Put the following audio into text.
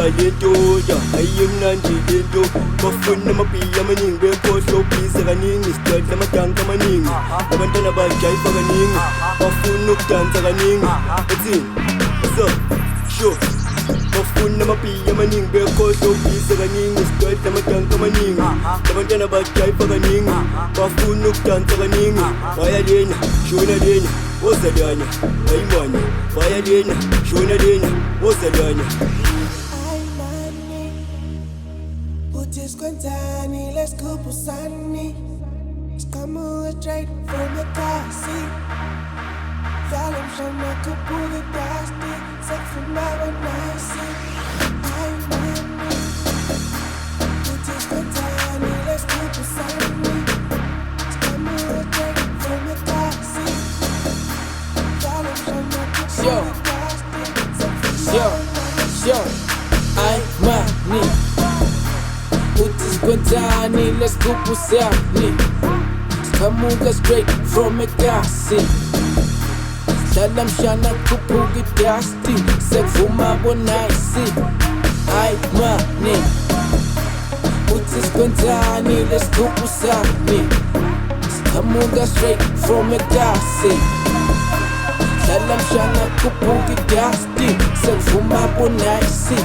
lento ja ayimnandi lento bafuna amapiya amaningi bekhohlwa ubhiza kaningi isidadla amadanka amaningi abantwana bajayiva kaningi bafuna ukudansa kaningi ethini so sure bafuna amapiya amaningi bekhohlwa ubhiza kaningi isidadla amadanka amaningi abantwana bajayiva kaningi bafuna ukudansa kaningi waya lena shona lena wozalana ayimana waya lena shona lena wozalana Squintani, let's go Pusani. Come straight from the car seat. Y'all shana kupuli dusty. Set from my one nice. I'm money. Squintani, let's go Pusani. Come straight from the car seat. Y'all shana kupuli dusty. Yo, I'm money. Squintani, let's go Pusani. Kamuka straight from Ekasi. Hlala mshana kuphuka idusty. Sekuvuma bonayisi. Ay money. Uthi Squintani, let's go Pusani. Kamuka straight from Ekasi. Hlala mshana kuphuka idusty. Sekuvuma bonayisi.